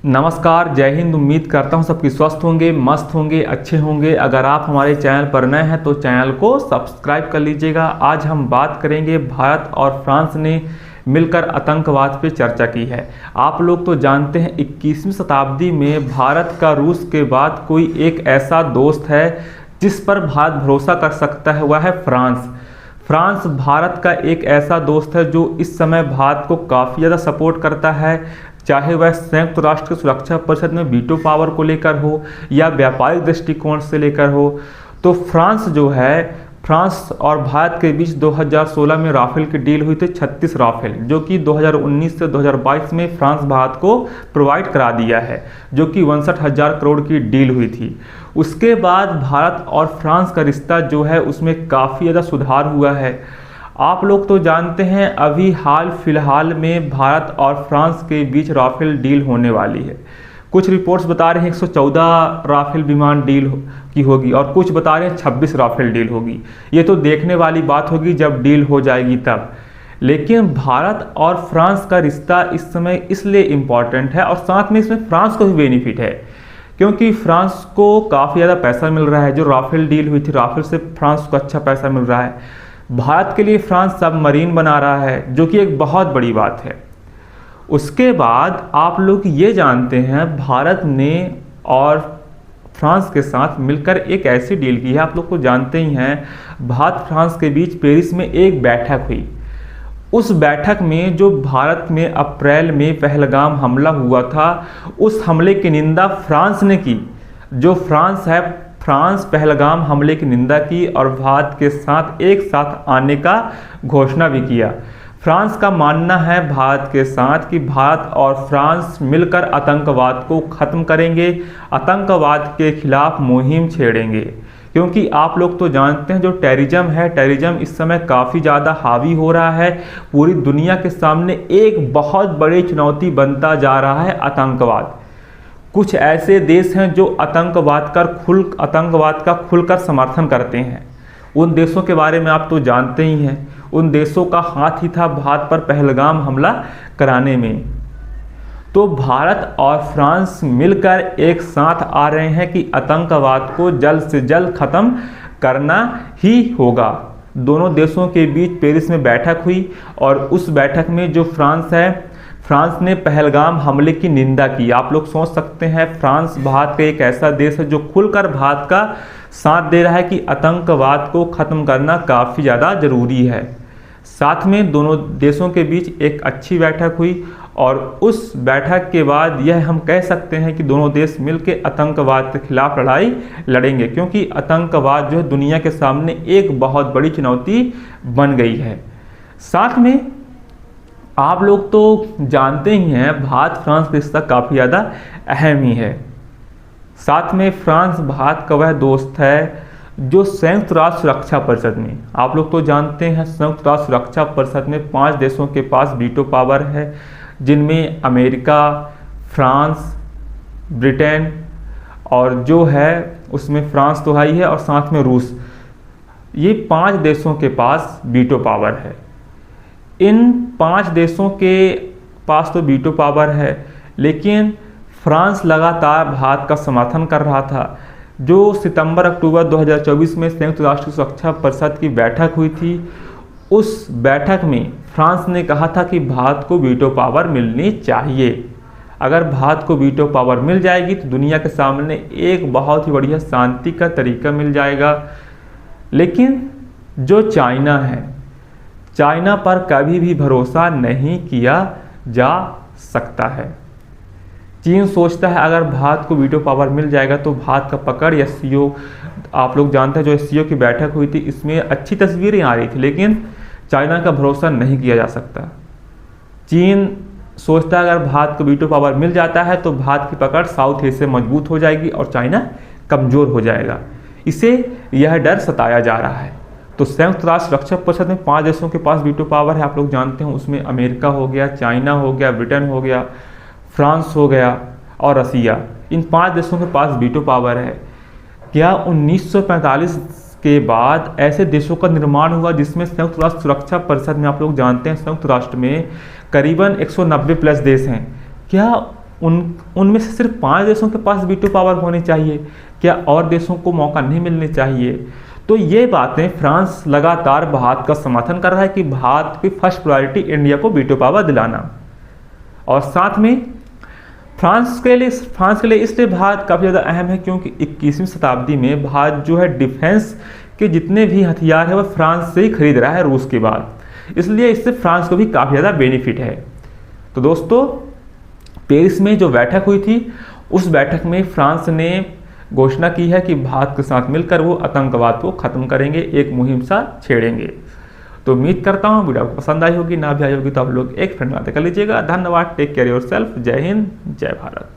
नमस्कार, जय हिंद। उम्मीद करता हूँ सबकी स्वस्थ होंगे, मस्त होंगे, अच्छे होंगे। अगर आप हमारे चैनल पर नए हैं तो चैनल को सब्सक्राइब कर लीजिएगा। आज हम बात करेंगे भारत और फ्रांस ने मिलकर आतंकवाद पे चर्चा की है। आप लोग तो जानते हैं 21वीं शताब्दी में भारत का रूस के बाद कोई एक ऐसा दोस्त है जिस पर भारत भरोसा कर सकता है, वह है फ्रांस। फ्रांस भारत का एक ऐसा दोस्त है जो इस समय भारत को काफ़ी ज़्यादा सपोर्ट करता है, चाहे वह संयुक्त राष्ट्र सुरक्षा परिषद में वीटो पावर को लेकर हो या व्यापारिक दृष्टिकोण से लेकर हो। तो फ्रांस जो है, फ्रांस और भारत के बीच 2016 में राफेल की डील हुई थी, 36 राफेल, जो कि 2019 से 2022 में फ्रांस भारत को प्रोवाइड करा दिया है, जो कि 62,000 करोड़ की डील हुई थी। उसके बाद भारत और फ्रांस का रिश्ता जो है उसमें काफ़ी ज़्यादा सुधार हुआ है। आप लोग तो जानते हैं अभी हाल फिलहाल में भारत और फ्रांस के बीच राफेल डील होने वाली है। कुछ रिपोर्ट्स बता रहे हैं 114 राफेल विमान डील की होगी और कुछ बता रहे हैं 26 राफेल डील होगी। ये तो देखने वाली बात होगी जब डील हो जाएगी तब। लेकिन भारत और फ्रांस का रिश्ता इस समय इसलिए इम्पॉर्टेंट है और साथ में इसमें फ्रांस को भी बेनिफिट है, क्योंकि फ्रांस को काफ़ी ज़्यादा पैसा मिल रहा है। जो राफेल डील हुई थी, राफेल से फ्रांस को अच्छा पैसा मिल रहा है। भारत के लिए फ्रांस सबमरीन बना रहा है, जो कि एक बहुत बड़ी बात है। उसके बाद आप लोग ये जानते हैं भारत ने और फ्रांस के साथ मिलकर एक ऐसी डील की है। आप लोग को जानते ही हैं भारत फ्रांस के बीच पेरिस में एक बैठक हुई। उस बैठक में जो भारत में अप्रैल में पहलगाम हमला हुआ था, उस हमले की निंदा फ्रांस ने की। जो फ्रांस है, फ्रांस पहलगाम हमले की निंदा की और भारत के साथ एक साथ आने का घोषणा भी किया। फ्रांस का मानना है भारत के साथ कि भारत और फ्रांस मिलकर आतंकवाद को ख़त्म करेंगे, आतंकवाद के खिलाफ मुहिम छेड़ेंगे। क्योंकि आप लोग तो जानते हैं जो टेररिज्म है, टेररिज्म इस समय काफ़ी ज़्यादा हावी हो रहा है। पूरी दुनिया के सामने एक बहुत बड़ी चुनौती बनता जा रहा है आतंकवाद। कुछ ऐसे देश हैं जो आतंकवाद का खुलकर समर्थन करते हैं। उन देशों के बारे में आप तो जानते ही हैं। उन देशों का हाथ ही था भारत पर पहलगाम हमला कराने में। तो भारत और फ्रांस मिलकर एक साथ आ रहे हैं कि आतंकवाद को जल्द से जल्द ख़त्म करना ही होगा। दोनों देशों के बीच पेरिस में बैठक हुई और उस बैठक में जो फ्रांस है, फ्रांस ने पहलगाम हमले की निंदा की। आप लोग सोच सकते हैं फ्रांस भारत का एक ऐसा देश है जो खुलकर भारत का साथ दे रहा है कि आतंकवाद को ख़त्म करना काफ़ी ज़्यादा ज़रूरी है। साथ में दोनों देशों के बीच एक अच्छी बैठक हुई और उस बैठक के बाद यह हम कह सकते हैं कि दोनों देश मिलकर आतंकवाद के खिलाफ लड़ाई लड़ेंगे, क्योंकि आतंकवाद जो है दुनिया के सामने एक बहुत बड़ी चुनौती बन गई है। साथ में आप लोग तो जानते ही हैं भारत फ्रांस का रिश्ता काफ़ी ज़्यादा अहम ही है। साथ में फ्रांस भारत का वह दोस्त है जो संयुक्त राष्ट्र सुरक्षा परिषद में, आप लोग तो जानते हैं संयुक्त राष्ट्र सुरक्षा परिषद में 5 देशों के पास वीटो पावर है, जिनमें अमेरिका, फ्रांस, ब्रिटेन और जो है उसमें फ्रांस तो है ही है और साथ में रूस। ये 5 देशों के पास वीटो पावर है। इन 5 देशों के पास तो वीटो पावर है, लेकिन फ्रांस लगातार भारत का समर्थन कर रहा था। जो सितंबर-अक्टूबर 2024 में संयुक्त राष्ट्र सुरक्षा परिषद की बैठक हुई थी, उस बैठक में फ्रांस ने कहा था कि भारत को वीटो पावर मिलनी चाहिए। अगर भारत को वीटो पावर मिल जाएगी तो दुनिया के सामने एक बहुत ही बढ़िया शांति का तरीका मिल जाएगा। लेकिन जो चाइना है, चाइना पर कभी भी भरोसा नहीं किया जा सकता है। चीन सोचता है अगर भारत को वीटो पावर मिल जाएगा तो भारत का पकड़ SCO, आप लोग जानते हैं जो SCO की बैठक हुई थी इसमें अच्छी तस्वीरें आ रही थी, लेकिन चाइना का भरोसा नहीं किया जा सकता। चीन सोचता है अगर भारत को वीटो पावर मिल जाता है तो भारत की पकड़ साउथ एशिया मजबूत हो जाएगी और चाइना कमज़ोर हो जाएगा। इसे यह डर सताया जा रहा है। तो संयुक्त राष्ट्र सुरक्षा परिषद में 5 देशों के पास वीटो पावर है, आप लोग जानते हैं। उसमें अमेरिका हो गया, चाइना हो गया, ब्रिटेन हो गया, फ्रांस हो गया और रसिया। इन 5 देशों के पास वीटो पावर है। क्या 1945 के बाद ऐसे देशों का निर्माण हुआ जिसमें संयुक्त राष्ट्र सुरक्षा परिषद में, आप लोग जानते हैं संयुक्त राष्ट्र में करीबन 190 प्लस देश हैं, क्या उनमें से सिर्फ 5 देशों के पास वीटो पावर होनी चाहिए, क्या और देशों को मौका नहीं मिलने चाहिए? तो ये बातें फ्रांस लगातार भारत का समर्थन कर रहा है कि भारत की फर्स्ट प्रायोरिटी इंडिया को वीटो पावर दिलाना। और साथ में फ्रांस के लिए इसलिए भारत काफ़ी ज़्यादा अहम है क्योंकि 21वीं शताब्दी में भारत जो है डिफेंस के जितने भी हथियार है वह फ्रांस से ही खरीद रहा है, रूस के बाद। इसलिए इससे फ्रांस को भी काफ़ी ज़्यादा बेनिफिट है। तो दोस्तों, पेरिस में जो बैठक हुई थी उस बैठक में फ्रांस ने घोषणा की है कि भारत के साथ मिलकर वो आतंकवाद को ख़त्म करेंगे, एक मुहिम सा छेड़ेंगे। तो उम्मीद करता हूँ वीडियो आपको पसंद आई होगी, ना भी आई होगी तो आप लोग एक फ्रेंड बातें कर लीजिएगा। धन्यवाद, टेक केयर योरसेल्फ, जय हिंद, जय भारत।